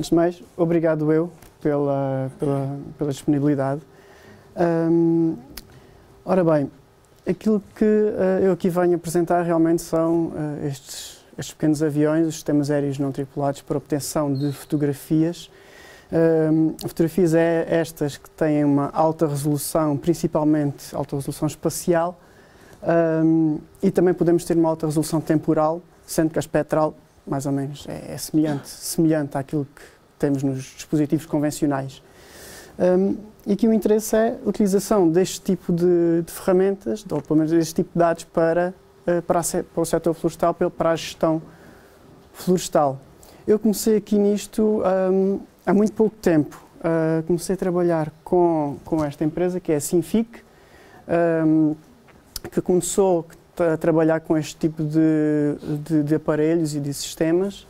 Antes de mais, obrigado eu pela disponibilidade. Ora bem, aquilo que eu aqui venho apresentar realmente são estes pequenos aviões, os sistemas aéreos não tripulados para obtenção de fotografias. Fotografias estas que têm uma alta resolução, principalmente alta resolução espacial, e também podemos ter uma alta resolução temporal, sendo que a espectral mais ou menos é semelhante àquilo que temos nos dispositivos convencionais. E aqui o interesse é a utilização deste tipo de ferramentas, ou pelo menos deste tipo de dados para o setor florestal, para a gestão florestal. Eu comecei aqui nisto há muito pouco tempo. Comecei a trabalhar com esta empresa, que é a Sinfic, que começou a trabalhar com este tipo de aparelhos e de sistemas,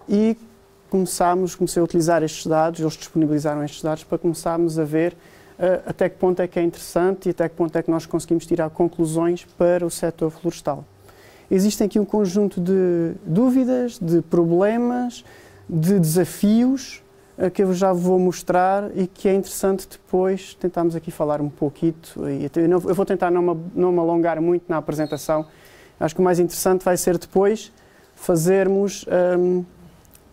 e comecei a utilizar estes dados, eles disponibilizaram estes dados para começarmos a ver até que ponto é que é interessante e até que ponto é que nós conseguimos tirar conclusões para o setor florestal. Existem aqui um conjunto de dúvidas, de problemas, de desafios que eu já vou mostrar e que é interessante depois tentarmos aqui falar um pouquito. Eu vou tentar não me alongar muito na apresentação. Acho que o mais interessante vai ser depois fazermos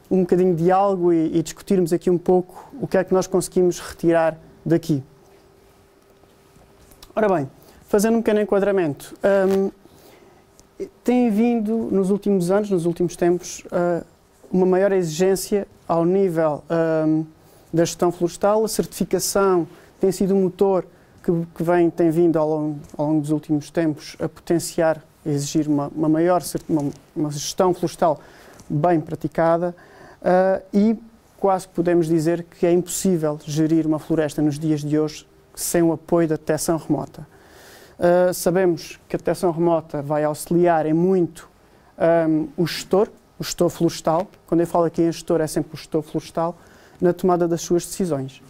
um bocadinho de diálogo e discutirmos aqui um pouco o que é que nós conseguimos retirar daqui. Ora bem, fazendo um pequeno enquadramento, tem vindo nos últimos anos, nos últimos tempos, uma maior exigência ao nível da gestão florestal. A certificação tem sido um motor que tem vindo ao longo dos últimos tempos a potenciar, a exigir uma gestão florestal bem praticada, e quase podemos dizer que é impossível gerir uma floresta nos dias de hoje sem o apoio da detecção remota. Sabemos que a detecção remota vai auxiliar em muito o gestor florestal. Quando eu falo aqui em gestor, é sempre o gestor florestal, na tomada das suas decisões.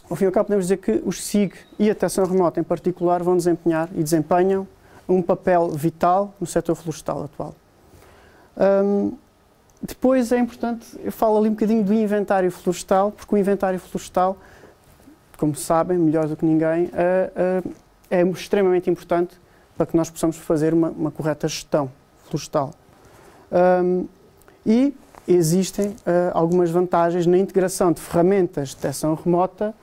Ao fim e ao cabo, podemos dizer que os SIG e a detecção remota, em particular, vão desempenhar e desempenham um papel vital no setor florestal atual. Depois é importante, eu falo ali um bocadinho do inventário florestal, porque o inventário florestal, como sabem, melhor do que ninguém, é extremamente importante para que nós possamos fazer uma correta gestão florestal. E existem algumas vantagens na integração de ferramentas de detecção remota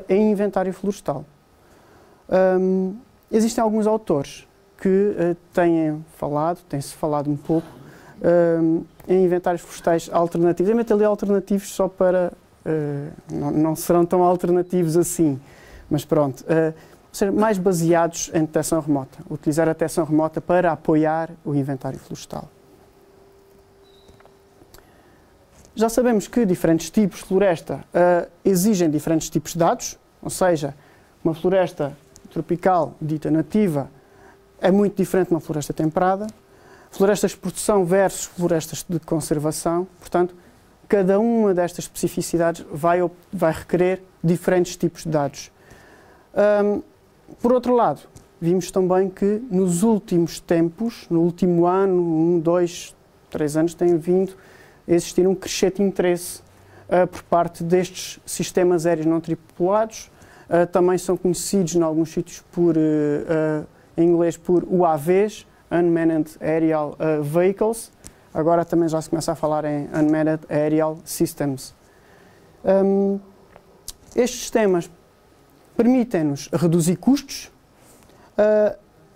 em inventário florestal. Existem alguns autores que tem-se falado um pouco em inventários florestais alternativos. Eu meto ali alternativos só para... não serão tão alternativos assim, mas pronto. Ser mais baseados em detecção remota. Utilizar a detecção remota para apoiar o inventário florestal. Já sabemos que diferentes tipos de floresta exigem diferentes tipos de dados, ou seja, uma floresta tropical dita nativa é muito diferente de uma floresta temperada. Florestas de produção versus florestas de conservação, portanto, cada uma destas especificidades vai requerer diferentes tipos de dados. Por outro lado, vimos também que nos últimos tempos, no último ano, 2, 3 anos, tem vindo a existir um crescente interesse por parte destes sistemas aéreos não tripulados. Também são conhecidos em alguns sítios em inglês por UAVs, Unmanned Aerial Vehicles. Agora também já se começa a falar em Unmanned Aerial Systems. Estes sistemas permitem-nos reduzir custos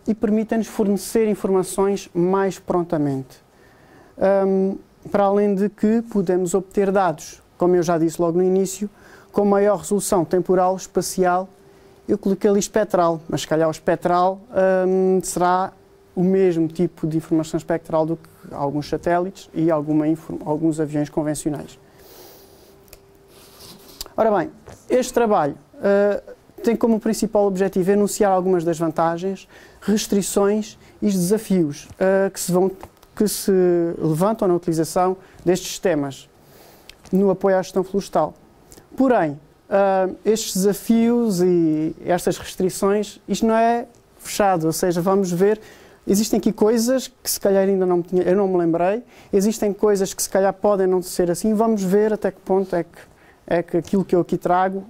e permitem-nos fornecer informações mais prontamente. Para além de que podemos obter dados, como eu já disse logo no início, com maior resolução temporal, espacial. Eu coloquei ali espectral, mas se calhar o espectral será o mesmo tipo de informação espectral do que alguns satélites e alguns aviões convencionais. Ora bem, este trabalho tem como principal objetivo enunciar algumas das vantagens, restrições e desafios que se levantam na utilização destes sistemas no apoio à gestão florestal. Porém, estes desafios e estas restrições, isto não é fechado, ou seja, vamos ver existem aqui coisas que se calhar ainda eu não me lembrei, existem coisas que se calhar podem não ser assim, vamos ver até que ponto é que aquilo que eu aqui trago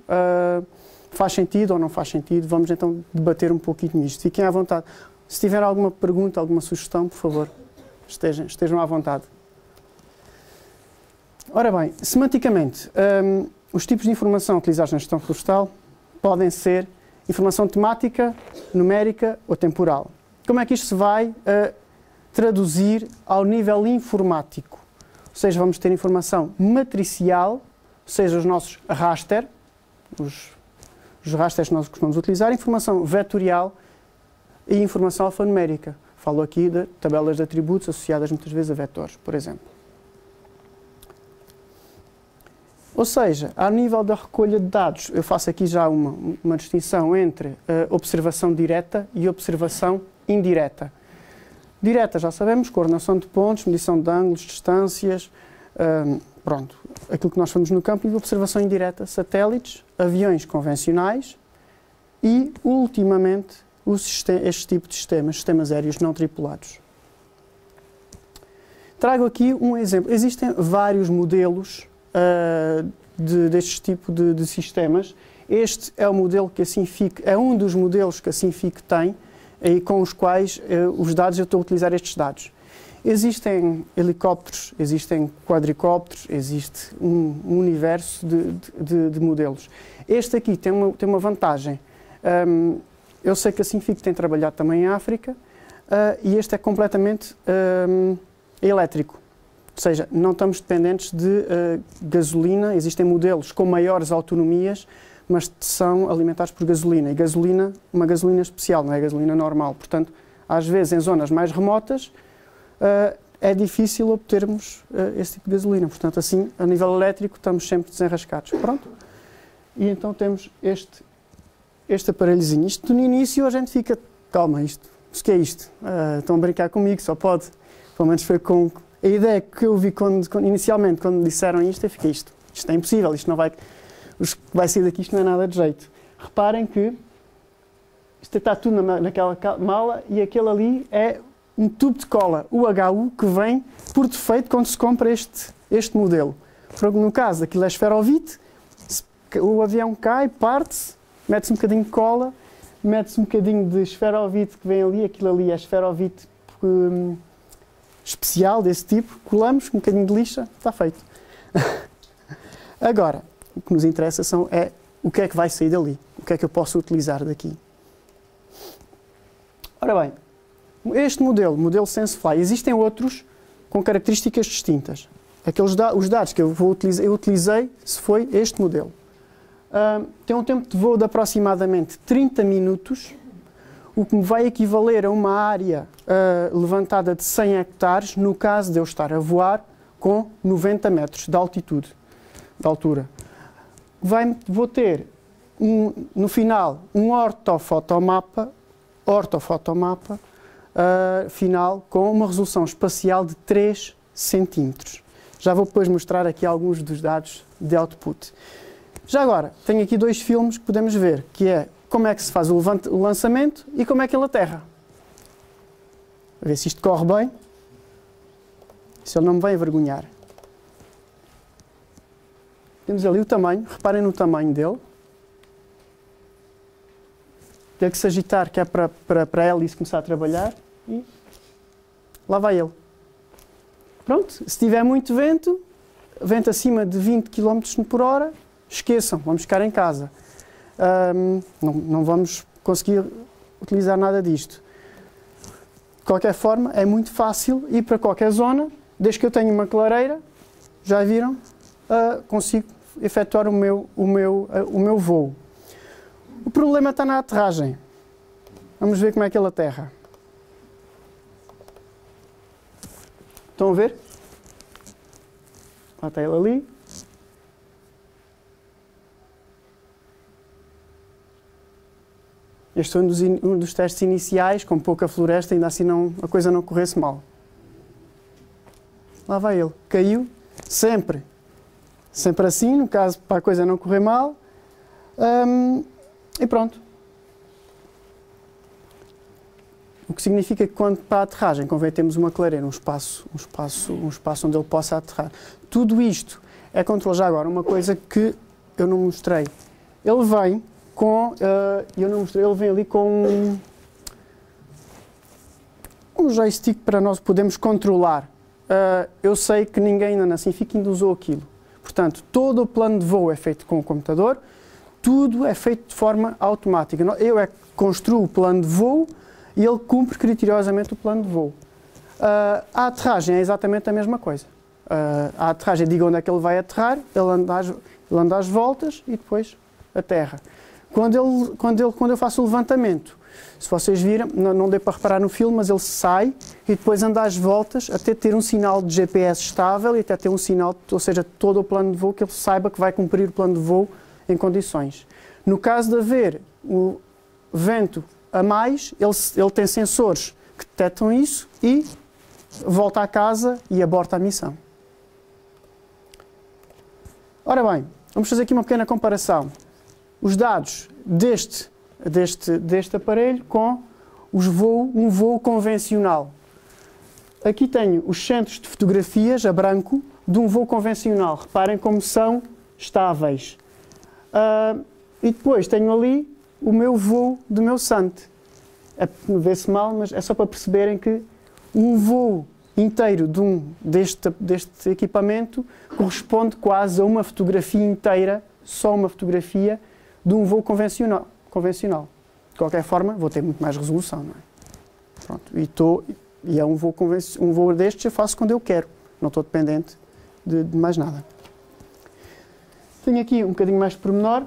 faz sentido ou não faz sentido. Vamos então debater um pouquinho nisto. Fiquem à vontade. Se tiver alguma pergunta, alguma sugestão, por favor, estejam à vontade. Ora bem, semanticamente, os tipos de informação utilizados na gestão florestal podem ser informação temática, numérica ou temporal. Como é que isto se vai traduzir ao nível informático? Ou seja, vamos ter informação matricial, ou seja, os nossos raster, os rasters que nós costumamos utilizar, informação vetorial e informação alfanumérica. Falo aqui de tabelas de atributos associadas muitas vezes a vetores, por exemplo. Ou seja, ao nível da recolha de dados, eu faço aqui já uma distinção entre observação direta e observação indireta. Direta, já sabemos, coordenação de pontos, medição de ângulos, distâncias, pronto, aquilo que nós fazemos no campo. E observação indireta, satélites, aviões convencionais e, ultimamente, este tipo de sistemas aéreos não tripulados. Trago aqui um exemplo. Existem vários modelos deste tipo de sistemas. Este é o modelo que a Sinfic, é um dos modelos que a Sinfic tem e com os quais os dados, eu estou a utilizar estes dados. Existem helicópteros, existem quadricópteros, existe um universo de modelos. Este aqui tem uma vantagem. Eu sei que a Sinfic tem trabalhado também em África e este é completamente elétrico. Ou seja, não estamos dependentes de gasolina. Existem modelos com maiores autonomias, mas são alimentados por gasolina. E gasolina, uma gasolina especial, não é gasolina normal. Portanto, às vezes, em zonas mais remotas, é difícil obtermos esse tipo de gasolina. Portanto, assim, a nível elétrico, estamos sempre desenrascados. Pronto. E então temos este aparelhozinho. Isto, no início, a gente fica, calma, o que é isto? Estão a brincar comigo, só pode. Pelo menos foi com... A ideia que eu vi inicialmente, quando me disseram isto, eu fiquei isto é impossível, isto não vai... O que vai sair daqui, isto não é nada de jeito. Reparem que isto está tudo naquela mala e aquele ali é um tubo de cola, o HU, que vem por defeito quando se compra este modelo. No caso, aquilo é esferovite, o avião cai, parte-se, mete-se um bocadinho de cola, mete-se um bocadinho de esferovite que vem ali, aquilo ali é esferovite especial desse tipo, colamos um bocadinho de lixa, está feito. Agora, o que nos interessa é o que é que vai sair dali, o que é que eu posso utilizar daqui. Ora bem, este modelo SenseFly, existem outros com características distintas. Os dados que eu utilizei se foi este modelo. Tem um tempo de voo de aproximadamente 30 minutos, o que me vai equivaler a uma área levantada de 100 hectares, no caso de eu estar a voar com 90 metros de altitude, de altura. Vou ter, no final, um ortofotomapa final com uma resolução espacial de 3 centímetros. Já vou depois mostrar aqui alguns dos dados de output. Já agora, tenho aqui 2 filmes que podemos ver, que é como é que se faz o lançamento e como é que ele aterra. A ver se isto corre bem, se ele não me vai envergonhar. Temos ali o tamanho, reparem no tamanho dele. Tem que se agitar, que é para a hélice começar a trabalhar. E lá vai ele. Pronto, se tiver muito vento acima de 20 km por hora, esqueçam, vamos ficar em casa. Não vamos conseguir utilizar nada disto. De qualquer forma, é muito fácil ir para qualquer zona, desde que eu tenha uma clareira, já viram, consigo efetuar o meu voo. O problema está na aterragem. Vamos ver como é que ele aterra. Estão a ver? Lá está ele ali. Este foi um dos testes iniciais, com pouca floresta, ainda assim a coisa não corresse mal. Lá vai ele. Caiu, sempre assim, no caso, para a coisa não correr mal. E pronto. O que significa que quando para a aterragem convém termos uma clareira, um espaço onde ele possa aterrar. Tudo isto é controle. Já agora, uma coisa que eu não mostrei. Ele vem com, ele vem ali com um joystick para nós podermos controlar. Eu sei que ninguém na Nacinfic ainda usou aquilo. Portanto, todo o plano de voo é feito com o computador, tudo é feito de forma automática. Eu é que construo o plano de voo e ele cumpre criteriosamente o plano de voo. A aterragem é exatamente a mesma coisa. A aterragem, diga onde é que ele vai aterrar, ele anda às voltas e depois aterra. Quando eu faço o levantamento, se vocês viram, não deu para reparar no filme, mas ele sai e depois anda às voltas até ter um sinal de GPS estável e até ter um sinal, ou seja, todo o plano de voo, que ele saiba que vai cumprir o plano de voo em condições. No caso de haver o vento a mais, ele tem sensores que detectam isso e volta a casa e aborta a missão. Ora bem, vamos fazer aqui uma pequena comparação. Os dados deste aparelho com um voo convencional. Aqui tenho os centros de fotografias a branco de um voo convencional. Reparem como são estáveis. E depois tenho ali o meu voo do meu SANT. Vê-se mal, mas é só para perceberem que um voo inteiro deste equipamento corresponde quase a uma fotografia inteira, só uma fotografia, de um voo convencional. De qualquer forma, vou ter muito mais resolução, não é? Pronto, e é um voo destes eu faço quando eu quero, não estou dependente de mais nada. Tenho aqui um bocadinho mais de pormenor.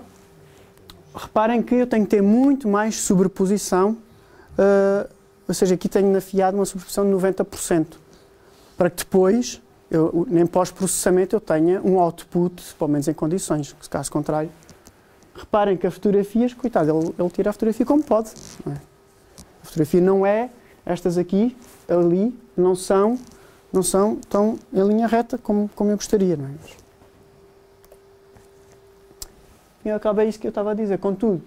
Reparem que eu tenho que ter muito mais sobreposição, ou seja, aqui tenho na FIAD uma sobreposição de 90%, para que depois, em pós-processamento, eu tenha um output, pelo menos em condições, caso contrário. Reparem que as fotografias, coitado, ele tira a fotografia como pode. Não é? A fotografia não é, estas aqui, ali, não são tão em linha reta como eu gostaria. Não é? E acaba isso que eu estava a dizer. Contudo,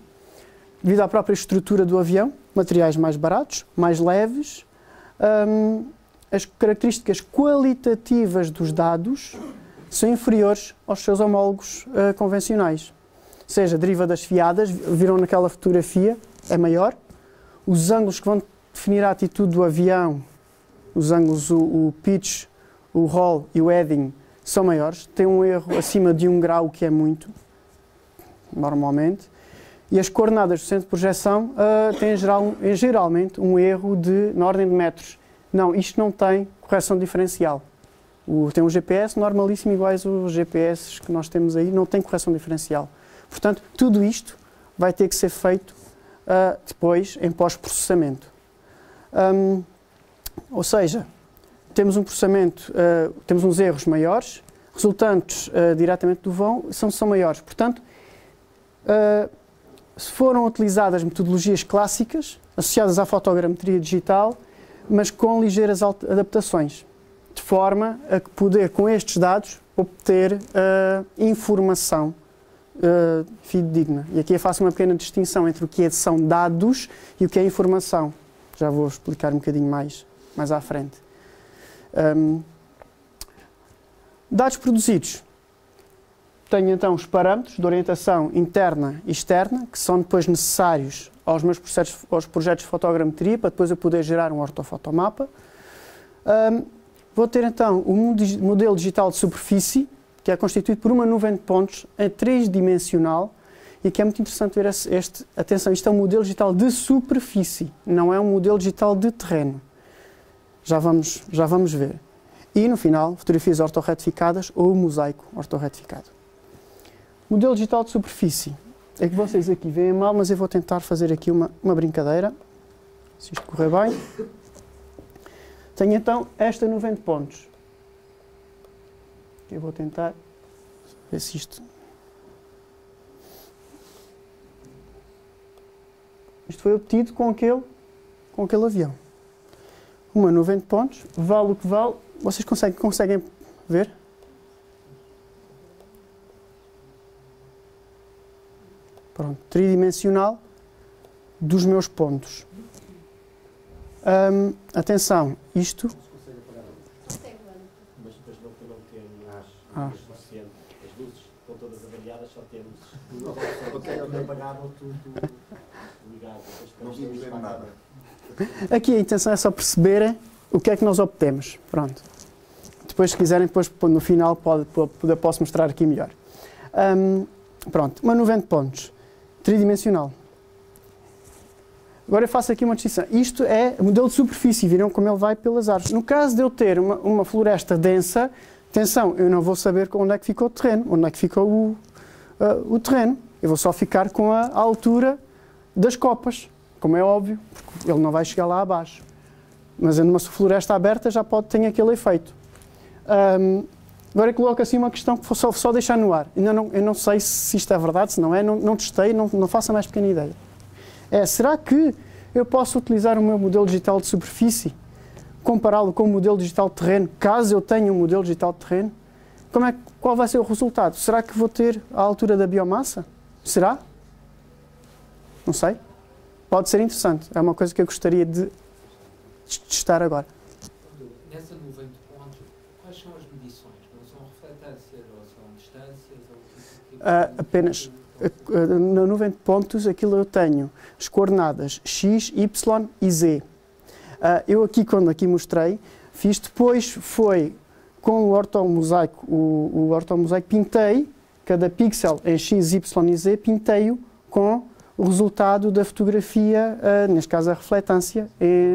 devido à própria estrutura do avião, materiais mais baratos, mais leves, as características qualitativas dos dados são inferiores aos seus homólogos convencionais. Ou seja, deriva das fiadas, viram naquela fotografia, é maior. Os ângulos que vão definir a atitude do avião, os ângulos, o pitch, o roll e o heading, são maiores. Tem um erro acima de 1 grau, o que é muito, normalmente. E as coordenadas do centro de projeção têm geralmente um erro na ordem de metros. Não, isto não tem correção diferencial. Tem um GPS normalíssimo, iguais aos GPS que nós temos aí, não tem correção diferencial. Portanto, tudo isto vai ter que ser feito depois em pós-processamento. Ou seja, temos um processamento, temos uns erros maiores, resultantes diretamente do vão são maiores. Portanto, se foram utilizadas metodologias clássicas, associadas à fotogrametria digital, mas com ligeiras adaptações, de forma a poder, com estes dados, obter informação fidedigna. E aqui eu faço uma pequena distinção entre o que são dados e o que é informação. Já vou explicar um bocadinho mais à frente. Dados produzidos. Tenho então os parâmetros de orientação interna e externa, que são depois necessários aos meus projetos de fotogrametria, para depois eu poder gerar um ortofotomapa. Vou ter então o modelo digital de superfície, que é constituído por uma nuvem de pontos em 3-dimensional e que é muito interessante ver atenção, isto é um modelo digital de superfície, não é um modelo digital de terreno. Já vamos ver. E no final, fotografias ortorretificadas ou mosaico ortorretificado. Modelo digital de superfície. É que vocês aqui veem mal, mas eu vou tentar fazer aqui uma brincadeira, se isto correr bem. Tenho então esta nuvem de pontos. Eu vou tentar ver se isto... Isto foi obtido com aquele avião. Uma nuvem de pontos, vale o que vale. Vocês conseguem ver? Pronto, tridimensional dos meus pontos. Atenção, isto... Mas depois não temos suficiente. As luzes estão todas avariadas, só temos... Ok, apagavam tudo ligado. Não vimos ver nada. Aqui a intenção é só perceberem o que é que nós obtemos. Pronto. Depois, se quiserem, depois, no final posso mostrar aqui melhor. Pronto, uma nuvem de pontos, tridimensional. Agora eu faço aqui uma distinção. Isto é modelo de superfície, viram como ele vai pelas árvores. No caso de eu ter uma floresta densa, atenção, eu não vou saber onde é que ficou o terreno, onde é que ficou o terreno. Eu vou só ficar com a altura das copas, como é óbvio, porque ele não vai chegar lá abaixo. Mas numa floresta aberta já ter aquele efeito. Agora eu coloco assim uma questão que vou só deixar no ar. Eu não sei se isto é verdade, se não é, não testei, não faço a mais pequena ideia. Será que eu posso utilizar o meu modelo digital de superfície, compará-lo com o modelo digital de terreno, caso eu tenha um modelo digital de terreno? Qual vai ser o resultado? Será que vou ter a altura da biomassa? Será? Não sei. Pode ser interessante. É uma coisa que eu gostaria de testar agora. Nessa nuvem de pontos, quais são as medições? Não são refletâncias ou são distâncias? Apenas na nuvem de pontos, aquilo eu tenho as coordenadas x, y e z. Eu aqui, quando aqui mostrei, fiz depois, foi com o ortomosaico, o ortomosaico pintei cada pixel em x, y e z, pintei-o com o resultado da fotografia, neste caso a refletância,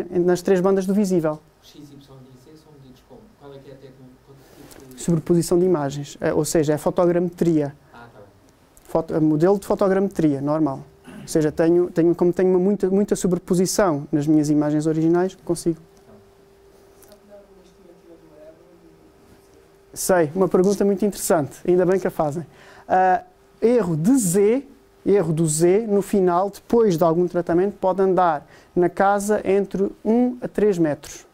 nas três bandas do visível. X, Y e Z são medidos como? Qual é que é a técnica? Sobreposição de imagens, ou seja, é fotogrametria. Modelo de fotogrametria, normal. Ou seja, como tenho muita sobreposição nas minhas imagens originais, consigo. Sei, uma pergunta muito interessante, ainda bem que a fazem. Erro do Z, no final, depois de algum tratamento, pode andar na casa entre 1 a 3 metros.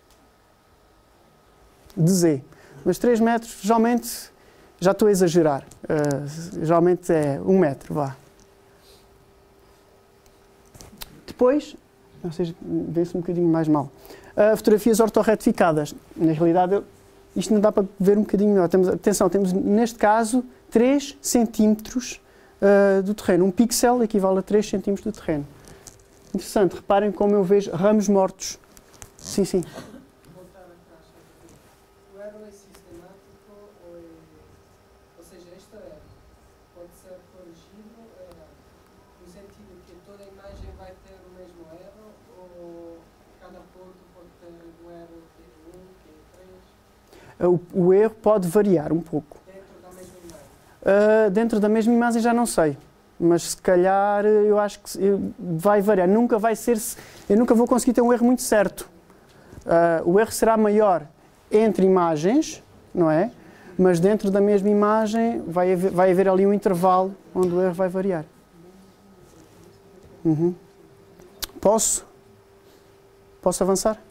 De Z. Mas 3 metros, geralmente, já estou a exagerar. Geralmente é 1 metro, vá. Depois, ou seja, vê-se um bocadinho mais mal. Fotografias ortorretificadas. Na realidade, isto não dá para ver um bocadinho melhor. Atenção, temos neste caso 3 centímetros do terreno. Um pixel equivale a 3 centímetros do terreno. Interessante, reparem como eu vejo ramos mortos. Sim, sim. Voltar atrás. O erro é sistemático, ou seja, esta erro pode ser corrigido no sentido que toda a imagem vai ter o mesmo erro, ou cada ponto pode ter um erro que é 1, que é 3? O erro pode variar um pouco. Dentro da mesma imagem? Dentro da mesma imagem já não sei. Mas se calhar eu acho que vai variar. Nunca vai ser. Eu nunca vou conseguir ter um erro muito certo. O erro será maior entre imagens, não é? Mas dentro da mesma imagem vai haver ali um intervalo onde o erro vai variar. Posso avançar?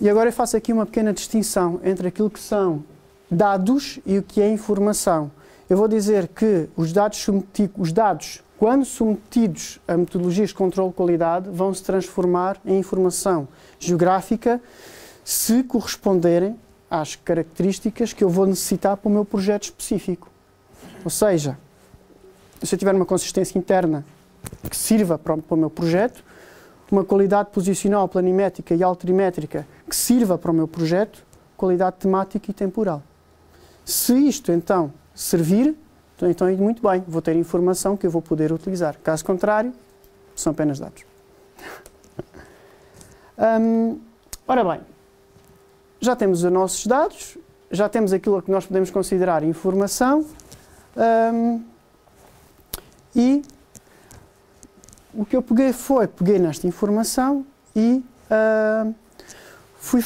E agora eu faço aqui uma pequena distinção entre aquilo que são dados e o que é informação. Eu vou dizer que os dados, quando submetidos a metodologias de controle de qualidade, vão se transformar em informação geográfica se corresponderem às características que eu vou necessitar para o meu projeto específico. Ou seja, se eu tiver uma consistência interna que sirva para o meu projeto, uma qualidade posicional, planimétrica e altimétrica que sirva para o meu projeto, qualidade temática e temporal. Se isto, então, servir, então muito bem, vou ter informação que eu vou poder utilizar. Caso contrário, são apenas dados. Ora bem, já temos os nossos dados, já temos aquilo que nós podemos considerar informação e o que eu peguei nesta informação e fui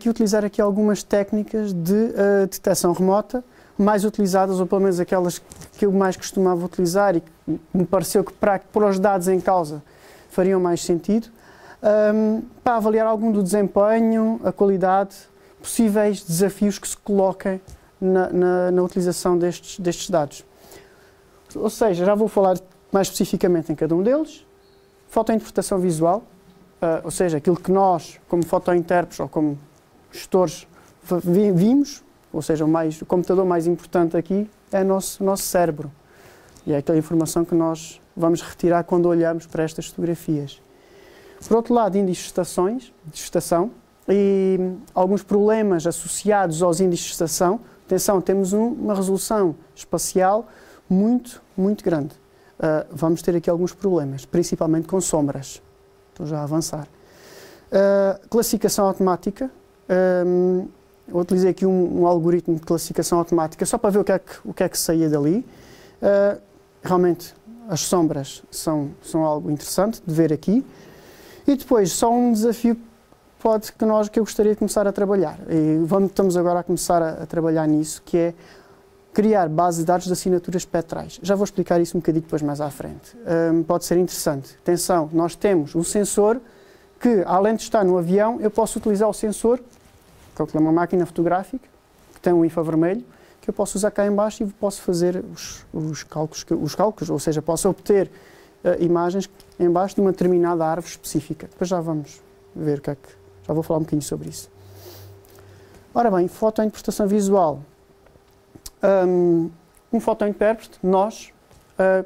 utilizar aqui algumas técnicas de detecção remota, mais utilizadas, ou pelo menos aquelas que eu mais costumava utilizar e que me pareceu que para os dados em causa fariam mais sentido, para avaliar algum do desempenho, a qualidade, possíveis desafios que se coloquem na utilização destes dados. Ou seja, já vou falar mais especificamente em cada um deles. Fotointerpretação visual, ou seja, aquilo que nós, como fotointérpretes ou como gestores, vimos, ou seja, o computador mais importante aqui é o nosso cérebro. E é aquela informação que nós vamos retirar quando olhamos para estas fotografias. Por outro lado, índices de estação e alguns problemas associados aos índices de estação. Atenção, temos uma resolução espacial muito, muito grande. Vamos ter aqui alguns problemas, principalmente com sombras. Estou já a avançar. Classificação automática. Eu utilizei aqui um algoritmo de classificação automática só para ver o que é que saía dali. Realmente, as sombras são algo interessante de ver aqui. E depois, só um desafio que eu gostaria de começar a trabalhar. E estamos agora a começar a trabalhar nisso, que é criar base de dados de assinaturas espectrais. Já vou explicar isso um bocadinho depois mais à frente. Pode ser interessante. Atenção, nós temos um sensor que, além de estar no avião, eu posso utilizar o sensor, que é uma máquina fotográfica, que tem um infravermelho, que eu posso usar cá em baixo e posso fazer os cálculos, ou seja, posso obter imagens em baixo de uma determinada árvore específica. Depois já vamos ver já vou falar um bocadinho sobre isso. Ora bem, fotointerpretação visual. Um fotointérprete, nós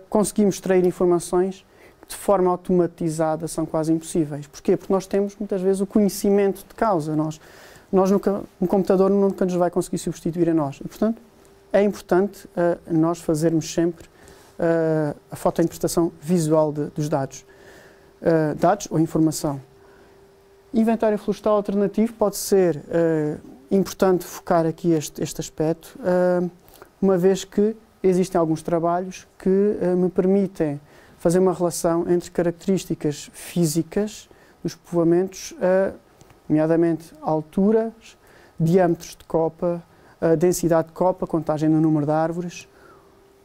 conseguimos extrair informações que de forma automatizada são quase impossíveis. Porquê? Porque nós temos muitas vezes o conhecimento de causa. Um computador nunca nos vai conseguir substituir a nós. E, portanto, é importante nós fazermos sempre a fotointerpretação visual dos dados. Dados ou informação. Inventário florestal alternativo pode ser importante focar aqui este aspecto, uma vez que existem alguns trabalhos que me permitem fazer uma relação entre características físicas dos povoamentos, nomeadamente alturas, diâmetros de copa, densidade de copa, contagem do número de árvores,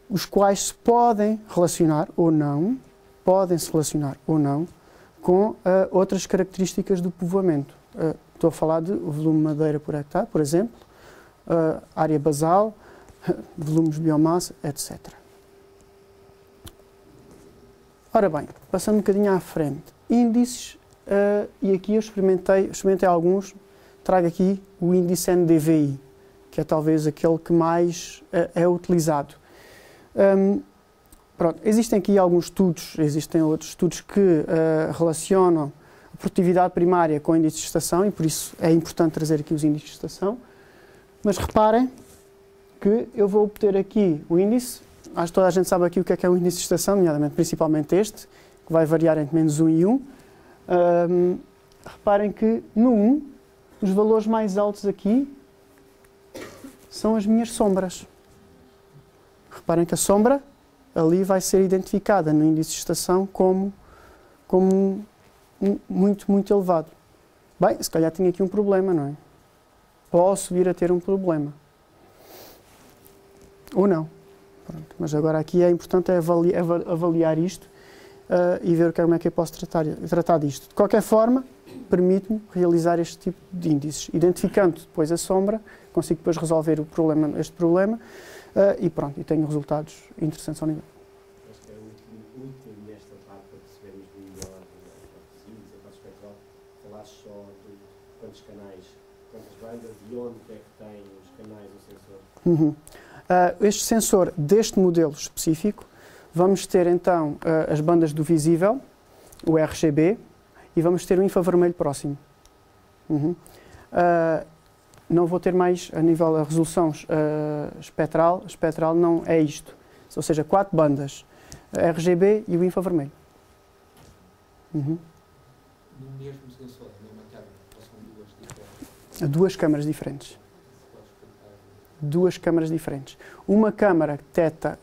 os quais se podem relacionar ou não, com outras características do povoamento. Estou a falar de volume de madeira por hectare, por exemplo, área basal, volumes de biomassa, etc. Ora bem, passando um bocadinho à frente, índices, e aqui eu experimentei alguns, trago aqui o índice NDVI, que é talvez aquele que mais é utilizado. Pronto, existem aqui alguns estudos, existem outros estudos que relacionam a produtividade primária com índices de estação e por isso é importante trazer aqui os índices de estação. Mas reparem que eu vou obter aqui o índice, acho que toda a gente sabe aqui o que é o índice de estação, nomeadamente principalmente este, que vai variar entre menos 1 e 1. Reparem que no 1, os valores mais altos aqui são as minhas sombras. Reparem que a sombra ali vai ser identificada no índice de estação como muito, muito elevado. Bem, se calhar tinha aqui um problema, não é? Posso vir a ter um problema. Ou não. Pronto. Mas agora aqui é importante avaliar isto e ver como é que eu posso tratar disto. De qualquer forma, permite-me realizar este tipo de índices. Identificando depois a sombra, consigo depois resolver este problema e pronto, e tenho resultados interessantes ao nível. Acho que é útil nesta parte para percebermos melhor os índices, a parte espectral, falar só de quantos canais, quantas bandas e onde é que tem os canais o sensor. Este sensor deste modelo específico, vamos ter então as bandas do visível, o RGB, e vamos ter o infravermelho próximo. Não vou ter mais a nível da resolução espectral não é isto. Ou seja, 4 bandas, RGB e o infravermelho. No mesmo sensor, na mesma câmara, ou são duas diferentes? Duas câmaras diferentes. Duas câmaras diferentes. Uma câmara detecta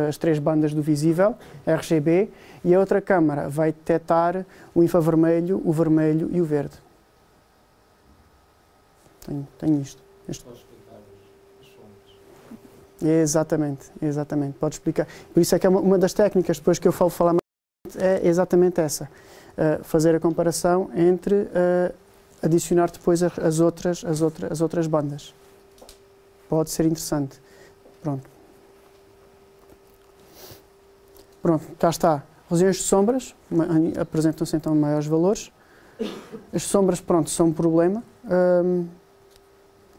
as três bandas do visível, RGB, e a outra câmara vai detectar o infravermelho, o vermelho e o verde. Tenho isto. Pode explicar as sombras? Exatamente. Pode explicar. Por isso é que é uma das técnicas depois que eu falar mais é exatamente essa. Fazer a comparação entre adicionar depois as outras bandas. Pode ser interessante. Pronto, cá está. regiões de sombras apresentam-se então maiores valores. As sombras, pronto, são um problema.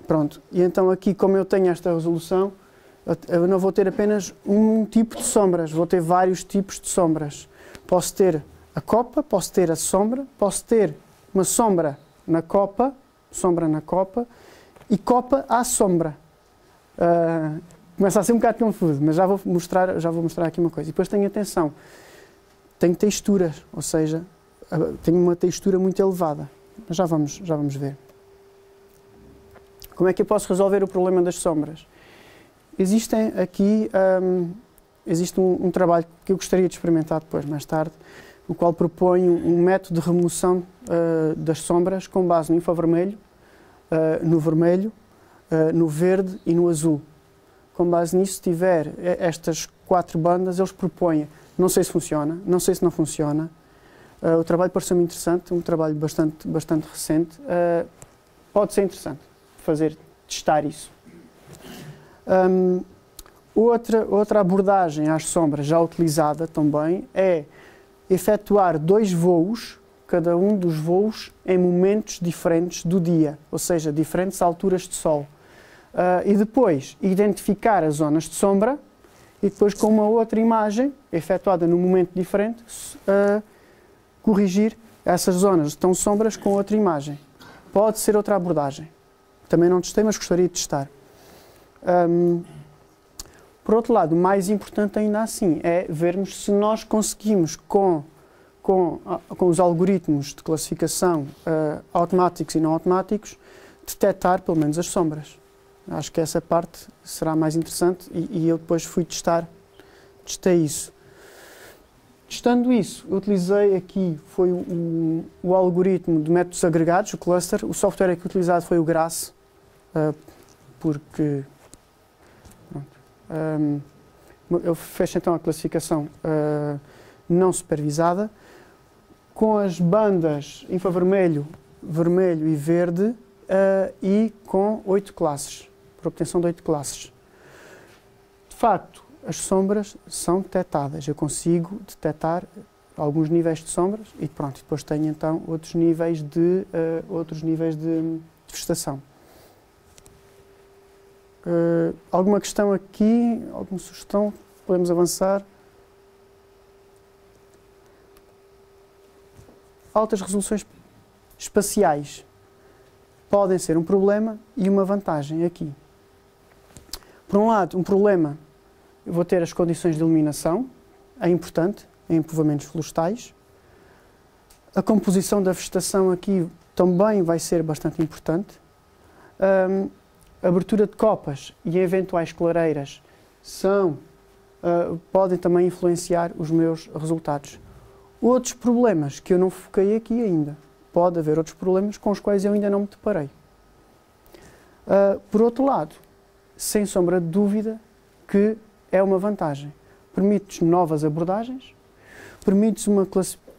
Pronto, e então aqui, como eu tenho esta resolução, eu não vou ter apenas um tipo de sombras, vou ter vários tipos de sombras. Posso ter a copa, posso ter a sombra, posso ter uma sombra na copa e copa à sombra. Começa a ser um bocado confuso, mas já vou mostrar aqui uma coisa. E depois tenho atenção, tenho texturas, ou seja, tenho uma textura muito elevada. Já vamos ver. Como é que eu posso resolver o problema das sombras? Existe um trabalho que eu gostaria de experimentar depois, mais tarde, o qual propõe um método de remoção das sombras com base no infravermelho, no vermelho, no verde e no azul. Com base nisso, se tiver estas 4 bandas, eles propõem. Não sei se funciona, não sei se não funciona. O trabalho pareceu-me interessante, um trabalho bastante recente. Pode ser interessante testar isso. Outra abordagem às sombras já utilizada também é efetuar 2 voos, cada um dos voos em momentos diferentes do dia, ou seja, diferentes alturas de sol. E depois identificar as zonas de sombra e depois com uma outra imagem, efetuada num momento diferente, corrigir essas zonas de tão sombras com outra imagem. Pode ser outra abordagem. Também não testei, mas gostaria de testar. Por outro lado, o mais importante ainda assim é vermos se nós conseguimos, com os algoritmos de classificação automáticos e não automáticos, detectar pelo menos as sombras. Acho que essa parte será mais interessante e eu depois testei isso. Testando isso, eu utilizei aqui, foi o algoritmo de métodos agregados, o cluster. O software aqui utilizado foi o GRASS, porque eu fecho então a classificação não supervisada, com as bandas infravermelho, vermelho e verde, e com 8 classes, por obtenção de 8 classes. De facto, as sombras são detectadas. Eu consigo detectar alguns níveis de sombras e pronto, depois tenho então outros níveis de vegetação. Alguma questão aqui? Alguma sugestão? Podemos avançar? Altas resoluções espaciais podem ser um problema e uma vantagem aqui. Por um lado, um problema, eu vou ter as condições de iluminação, é importante, em povoamentos florestais. A composição da vegetação aqui também vai ser bastante importante. A abertura de copas e eventuais clareiras podem também influenciar os meus resultados. Outros problemas que eu não foquei aqui ainda. Pode haver outros problemas com os quais eu ainda não me deparei. Por outro lado, sem sombra de dúvida que é uma vantagem. Permite novas abordagens,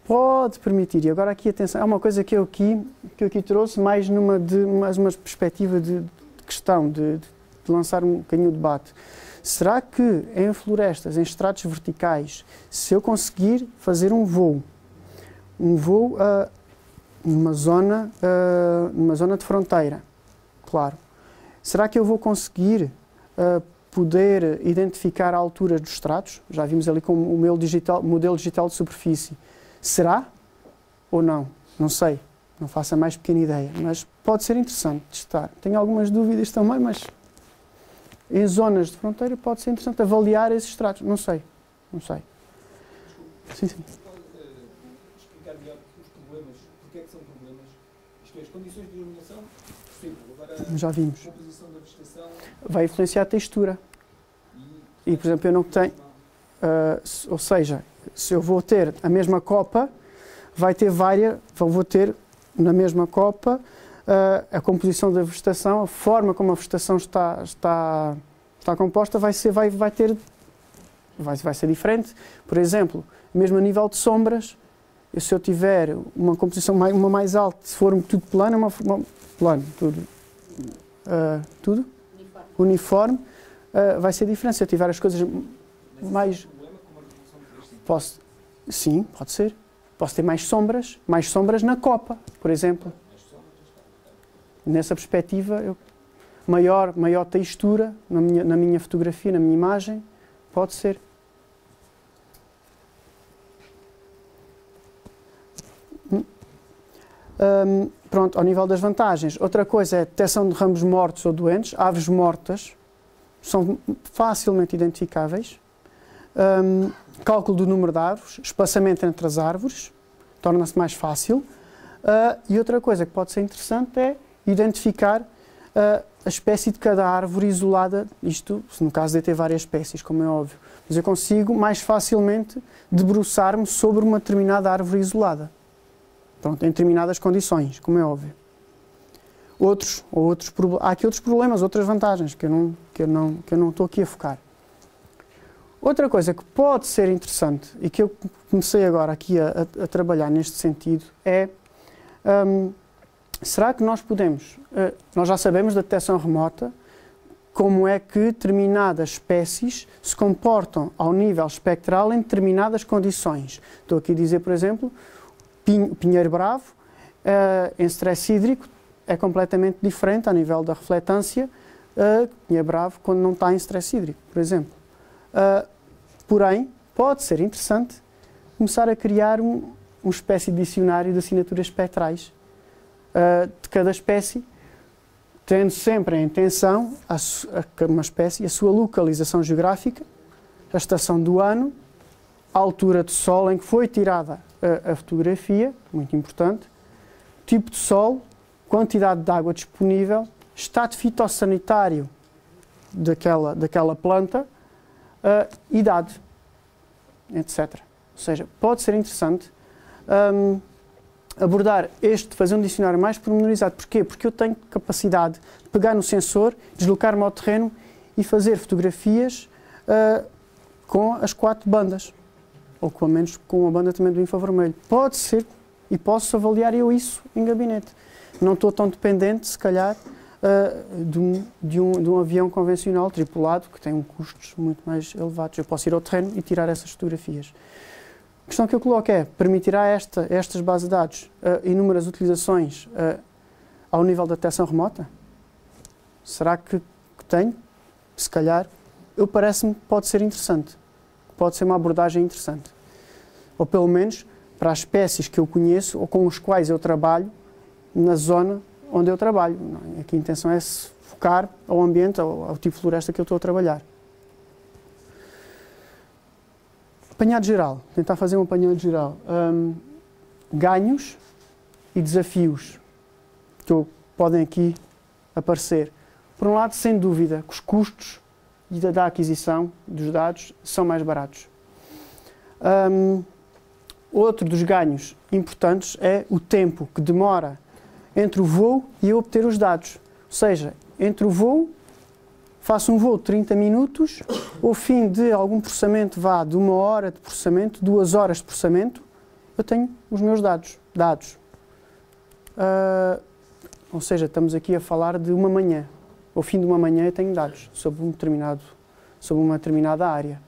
pode permitir, e agora aqui atenção, é uma coisa que eu aqui trouxe mais uma perspectiva de questão, de lançar um bocadinho o debate. Será que em florestas, em estratos verticais, se eu conseguir fazer um voo numa zona de fronteira, claro, será que eu vou conseguir poder identificar a altura dos estratos? Já vimos ali com o modelo digital de superfície. Será ou não? Não sei, não faço a mais pequena ideia, mas pode ser interessante testar. Tenho algumas dúvidas também, mas em zonas de fronteira pode ser interessante avaliar esses estratos. Não sei. Sim. Explicar melhor os problemas, porque é que são problemas? Isto é, as condições de iluminação, simples. Agora, já vimos. A composição da vegetação vai influenciar a textura. E, por exemplo, eu não tenho... ou seja, se eu vou ter a mesma copa, vou ter na mesma copa a composição da vegetação, a forma como a vegetação está composta vai ser diferente. Por exemplo, mesmo a nível de sombras, se eu tiver uma composição uma mais alta, se for tudo plano, tudo uniforme, vai ser diferente. Se eu tiver as coisas mais... Sim, pode ser. Posso ter mais sombras na copa, por exemplo. Nessa perspectiva, maior textura na minha fotografia, na minha imagem, pode ser. Pronto, ao nível das vantagens. Outra coisa é a detecção de ramos mortos ou doentes. Aves mortas são facilmente identificáveis. Cálculo do número de árvores, espaçamento entre as árvores, torna-se mais fácil. E outra coisa que pode ser interessante é identificar a espécie de cada árvore isolada, isto no caso de ter várias espécies, como é óbvio. Mas eu consigo mais facilmente debruçar-me sobre uma determinada árvore isolada. Pronto, em determinadas condições, como é óbvio. Há aqui outros problemas, outras vantagens que eu não estou aqui a focar. Outra coisa que pode ser interessante e que eu comecei agora aqui a trabalhar neste sentido é será que nós podemos, nós já sabemos da detecção remota, como é que determinadas espécies se comportam ao nível espectral em determinadas condições. Estou aqui a dizer, por exemplo, pinheiro bravo, em stress hídrico, é completamente diferente a nível da refletância, pinheiro bravo quando não está em stress hídrico, por exemplo. Porém, pode ser interessante começar a criar uma espécie de dicionário de assinaturas espectrais de cada espécie, tendo sempre em atenção uma espécie, a sua localização geográfica, a estação do ano, a altura de sol em que foi tirada a fotografia, muito importante, tipo de solo, quantidade de água disponível, estado fitossanitário daquela planta, idade, etc. Ou seja, pode ser interessante abordar fazer um dicionário mais pormenorizado. Porquê? Porque eu tenho capacidade de pegar no sensor, deslocar-me ao terreno e fazer fotografias com as 4 bandas. Ou pelo menos com a banda também do infravermelho. Pode ser, e posso avaliar eu isso em gabinete. Não estou tão dependente, se calhar, de um avião convencional tripulado, que tem custos muito mais elevados. Eu posso ir ao terreno e tirar essas fotografias. A questão que eu coloco é, permitirá estas bases de dados inúmeras utilizações ao nível da detecção remota? Será que tem? Se calhar, parece-me que pode ser interessante. Pode ser uma abordagem interessante. Ou pelo menos para as espécies que eu conheço ou com os quais eu trabalho na zona onde eu trabalho. Aqui a intenção é se focar ao ambiente, ao tipo de floresta que eu estou a trabalhar. Apanhado geral. Tentar fazer um apanhado geral. Ganhos e desafios que podem aqui aparecer. Por um lado, sem dúvida, que os custos da aquisição dos dados são mais baratos. Outro dos ganhos importantes é o tempo que demora entre o voo e eu obter os dados. Ou seja, entre o voo, faço um voo de 30 minutos, ao fim de algum processamento vá de 1 hora de processamento, 2 horas de processamento, eu tenho os meus dados. Ou seja, estamos aqui a falar de uma manhã. Ao fim de uma manhã eu tenho dados sobre uma determinada área.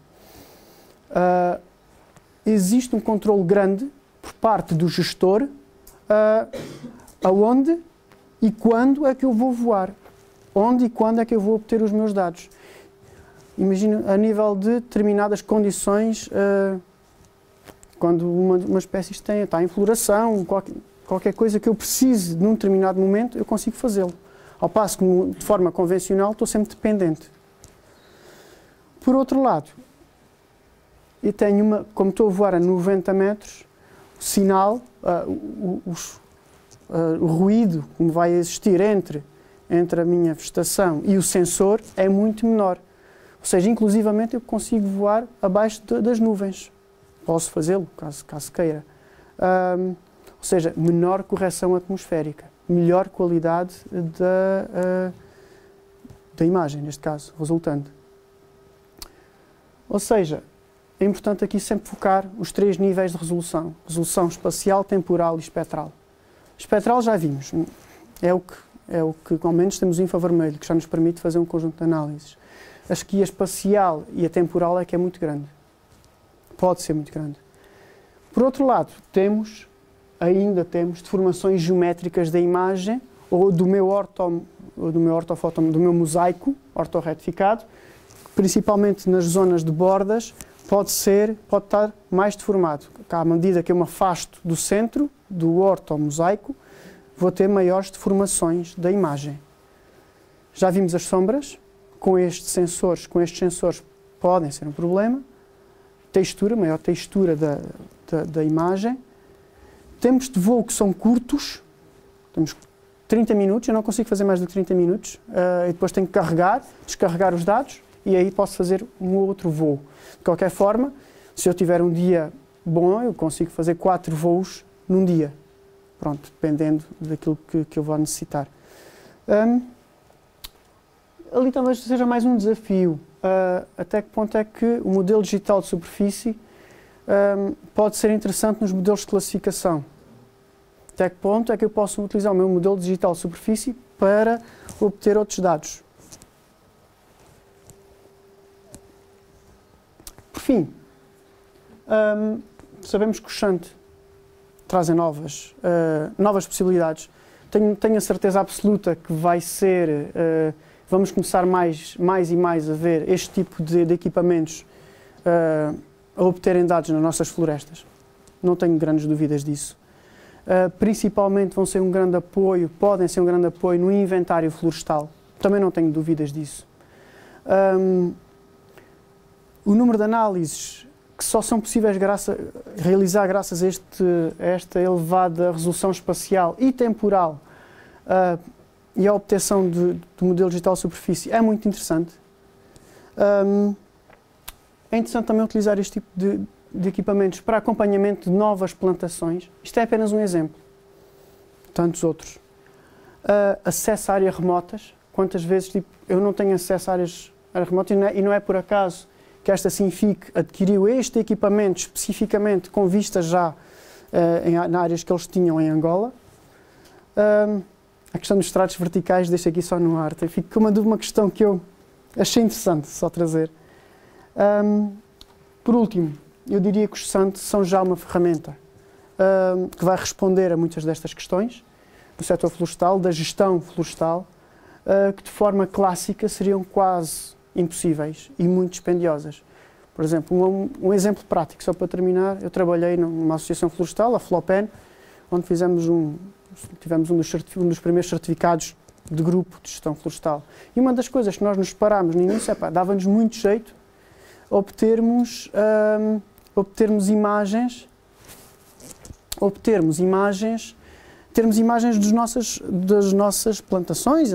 Existe um controle grande por parte do gestor aonde e quando é que eu vou voar. Onde e quando é que eu vou obter os meus dados. Imagino a nível de determinadas condições, quando uma espécie está em floração, qualquer coisa que eu precise num determinado momento, eu consigo fazê-lo. Ao passo que, de forma convencional, estou sempre dependente. Por outro lado, eu tenho como estou a voar a 90 metros, o sinal, o ruído que vai existir entre a minha vegetação e o sensor é muito menor. Ou seja, inclusivamente eu consigo voar abaixo das nuvens. Posso fazê-lo, caso queira. Ou seja, menor correção atmosférica, melhor qualidade da imagem, neste caso, resultante. Ou seja, é importante aqui sempre focar os 3 níveis de resolução. Resolução espacial, temporal e espectral. Espectral já vimos. É o que ao menos temos o infravermelho, que já nos permite fazer um conjunto de análises. Acho que a espacial e a temporal é que é muito grande. Pode ser muito grande. Por outro lado, ainda temos deformações geométricas da imagem ou do meu mosaico ortorretificado, principalmente nas zonas de bordas, pode estar mais deformado. À medida que eu me afasto do centro, do ortomosaico, vou ter maiores deformações da imagem. Já vimos as sombras, com estes sensores podem ser um problema. Maior textura da imagem. Tempos de voo que são curtos, temos 30 minutos, eu não consigo fazer mais do que 30 minutos, e depois tenho que descarregar os dados, e aí posso fazer um outro voo. De qualquer forma, se eu tiver um dia bom, eu consigo fazer 4 voos num dia. Pronto, dependendo daquilo que eu vou necessitar. Ali talvez seja mais um desafio. Até que ponto é que o modelo digital de superfície pode ser interessante nos modelos de classificação? Até que ponto é que eu posso utilizar o meu modelo digital de superfície para obter outros dados? Por fim, sabemos que os SHUNT trazem novas possibilidades. Tenho a certeza absoluta que vai ser... vamos começar mais e mais a ver este tipo de equipamentos a obterem dados nas nossas florestas. Não tenho grandes dúvidas disso. Principalmente podem ser um grande apoio no inventário florestal. Também não tenho dúvidas disso. O número de análises que só são possíveis realizar graças a esta elevada resolução espacial e temporal e a obtenção do modelo digital de superfície é muito interessante. É interessante também utilizar este tipo de equipamentos para acompanhamento de novas plantações. Isto é apenas um exemplo. Tantos outros. Acesso a áreas remotas. Quantas vezes eu não tenho acesso a áreas remotas e não é por acaso que esta Sinfic adquiriu este equipamento especificamente com vista já em áreas que eles tinham em Angola. A questão dos estratos verticais deixo aqui só no ar. Fico com uma questão que eu achei interessante só trazer. Por último, eu diria que os SHUNT são já uma ferramenta que vai responder a muitas destas questões do setor florestal, da gestão florestal, que de forma clássica seriam quase impossíveis e muito dispendiosas. Por exemplo, um exemplo prático, só para terminar, eu trabalhei numa associação florestal, a Flopen, onde tivemos um dos primeiros certificados de grupo de gestão florestal. E uma das coisas que nós nos separámos no início dava-nos muito jeito obtermos imagens das nossas plantações,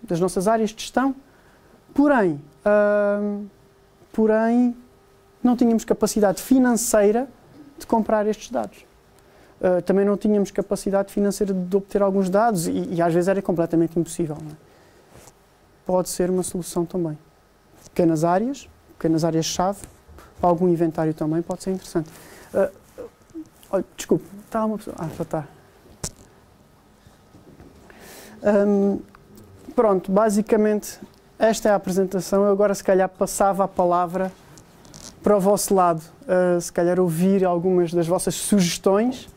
das nossas áreas de gestão. Porém, não tínhamos capacidade financeira de comprar estes dados. Também não tínhamos capacidade financeira de obter alguns dados e às vezes era completamente impossível. Não é? Pode ser uma solução também. Pequenas áreas-chave, para algum inventário também pode ser interessante. Desculpe, está uma pessoa... já está. Pronto, basicamente esta é a apresentação. Eu agora se calhar passava a palavra para o vosso lado, se calhar ouvir algumas das vossas sugestões,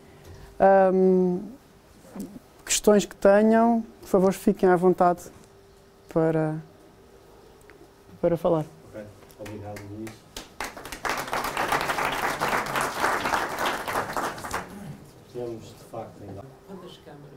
questões que tenham, por favor fiquem à vontade para falar. Ok, obrigado Luís. Temos de facto ainda... Quantas câmaras